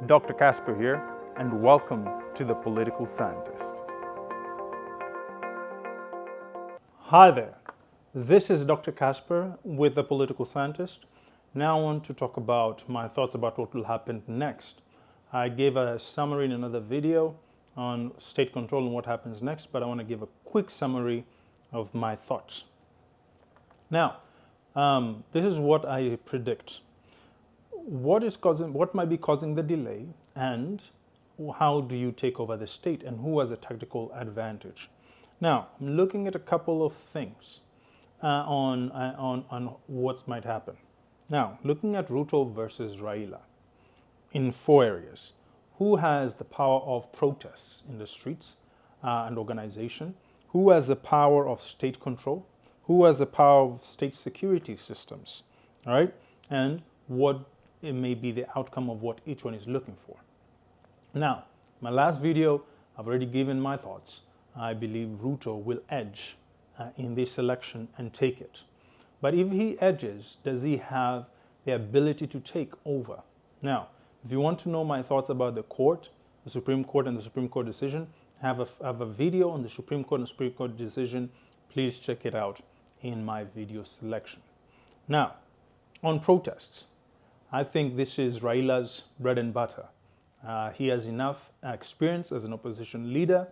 Dr. Casper here, and welcome to The Political Scientist. Hi there, this is Dr. Casper with The Political Scientist. Now I want to talk about my thoughts about what will happen next. I gave a summary in another video on state control and what happens next, but I want to give a quick summary of my thoughts. Now, this is what I predict. What might be causing the delay, and how do you take over the state, and who has a tactical advantage? Now, I'm looking at a couple of things on what might happen. Now, looking at Ruto versus Raila in 4 areas. Who has the power of protests in the streets and organization? Who has the power of state control? Who has the power of state security systems? All right, and what it may be the outcome of what each one is looking for. Now, my last video, I've already given my thoughts. I believe Ruto will edge in this election and take it. But if he edges, does he have the ability to take over? Now, if you want to know my thoughts about the court, the Supreme Court and the Supreme Court decision, I have a video on the Supreme Court and Supreme Court decision. Please check it out in my video selection. Now, on protests, I think this is Raila's bread and butter. He has enough experience as an opposition leader.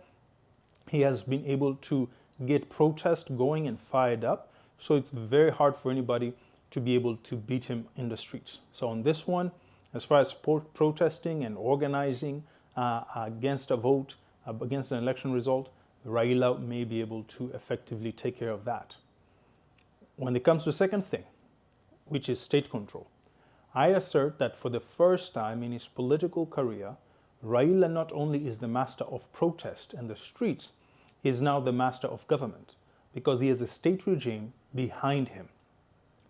He has been able to get protest going and fired up. So it's very hard for anybody to be able to beat him in the streets. So on this one, as far as protesting and organizing against a vote, against an election result, Raila may be able to effectively take care of that. When it comes to the second thing, which is state control, I assert that for the first time in his political career, Raila not only is the master of protest and the streets, he is now the master of government, because he has a state regime behind him.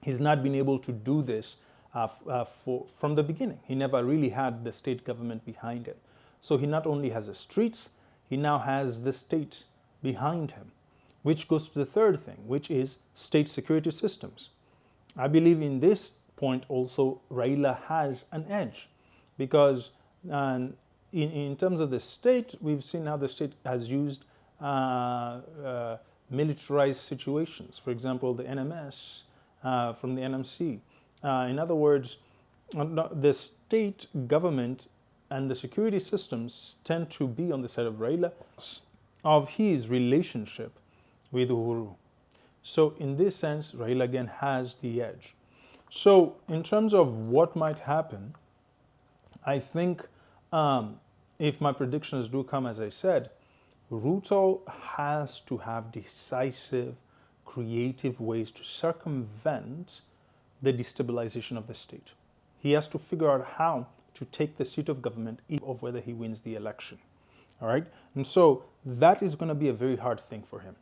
He's not been able to do this from the beginning. He never really had the state government behind him. So he not only has the streets, he now has the state behind him, which goes to the third thing, which is state security systems. I believe in this point also Raila has an edge, because in terms of the state, we've seen how the state has used militarized situations. For example, the NMS from the NMC. In other words, the state government and the security systems tend to be on the side of Raila, of his relationship with Uhuru. So in this sense, Raila again has the edge. So in terms of what might happen, I think if my predictions do come as I said, Ruto has to have decisive, creative ways to circumvent the destabilization of the state. He has to figure out how to take the seat of government of whether he wins the election. All right, and so that is going to be a very hard thing for him.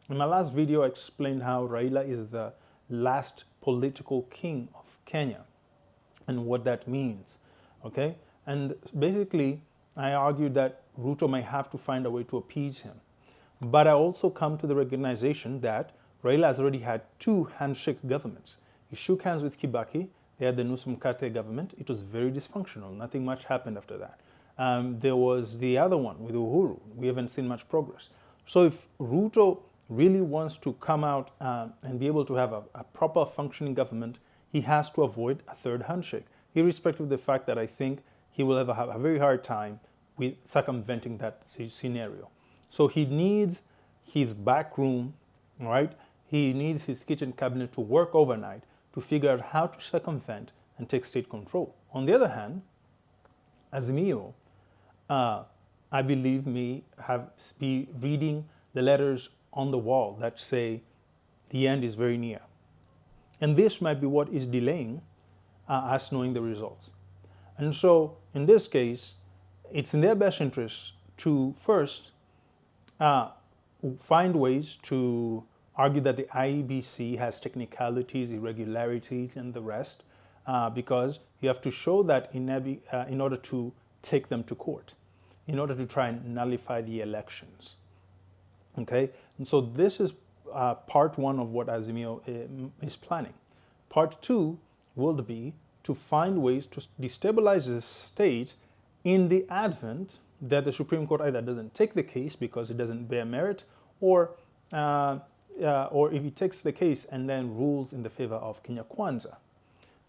In my last video, I explained how Raila is the last political king of Kenya and what that means, okay? And basically, I argued that Ruto may have to find a way to appease him. But I also come to the recognition that Raila has already had 2 handshake governments. He shook hands with Kibaki. They had the Nusu Mkate government. It was very dysfunctional. Nothing much happened after that. There was the other one with Uhuru. We haven't seen much progress. So if Ruto really wants to come out and be able to have a proper functioning government, he has to avoid a third handshake, irrespective of the fact that I think he will have a very hard time with circumventing that scenario. So he needs his back room, right? He needs his kitchen cabinet to work overnight to figure out how to circumvent and take state control. On the other hand, Azimio, I believe, may be reading the letters on the wall that say the end is very near. And this might be what is delaying us knowing the results. And so in this case, it's in their best interest to first find ways to argue that the IEBC has technicalities, irregularities, and the rest, because you have to show that in order to take them to court, in order to try and nullify the elections. Okay, and so this is part one of what Azimio is planning. Part two will be to find ways to destabilize the state in the advent that the Supreme Court either doesn't take the case because it doesn't bear merit, uh, or if it takes the case and then rules in the favor of Kenya Kwanza.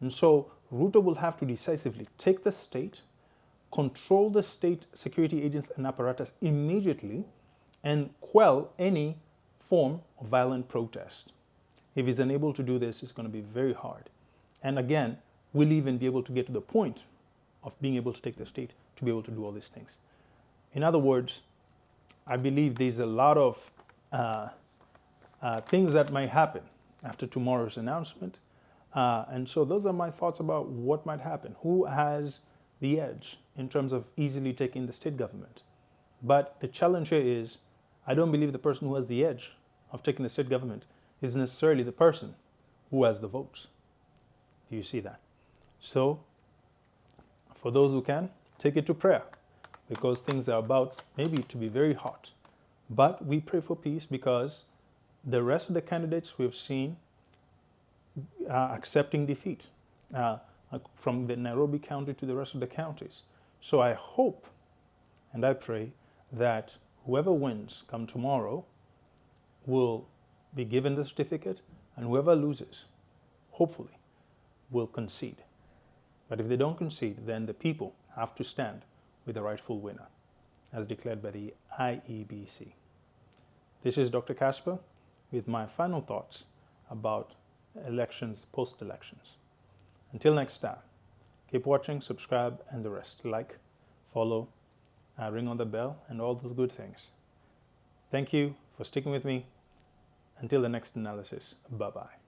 And so Ruto will have to decisively take the state, control the state security agents and apparatus immediately, and quell any form of violent protest. If he's unable to do this, it's going to be very hard. And again, we'll even be able to get to the point of being able to take the state to be able to do all these things. In other words, I believe there's a lot of things that might happen after tomorrow's announcement. And so those are my thoughts about what might happen. Who has the edge in terms of easily taking the state government? But the challenge here is, I don't believe the person who has the edge of taking the state government is necessarily the person who has the votes. Do you see that? So, for those who can, take it to prayer, because things are about maybe to be very hot. But we pray for peace because the rest of the candidates we've seen accepting defeat from the Nairobi county to the rest of the counties. So I hope and I pray that whoever wins come tomorrow will be given the certificate, and whoever loses, hopefully, will concede. But if they don't concede, then the people have to stand with the rightful winner, as declared by the IEBC. This is Dr. Casper with my final thoughts about elections, post-elections. Until next time, keep watching, subscribe, and the rest. Like, follow, ring on the bell, and all those good things. Thank you for sticking with me. Until the next analysis, bye-bye.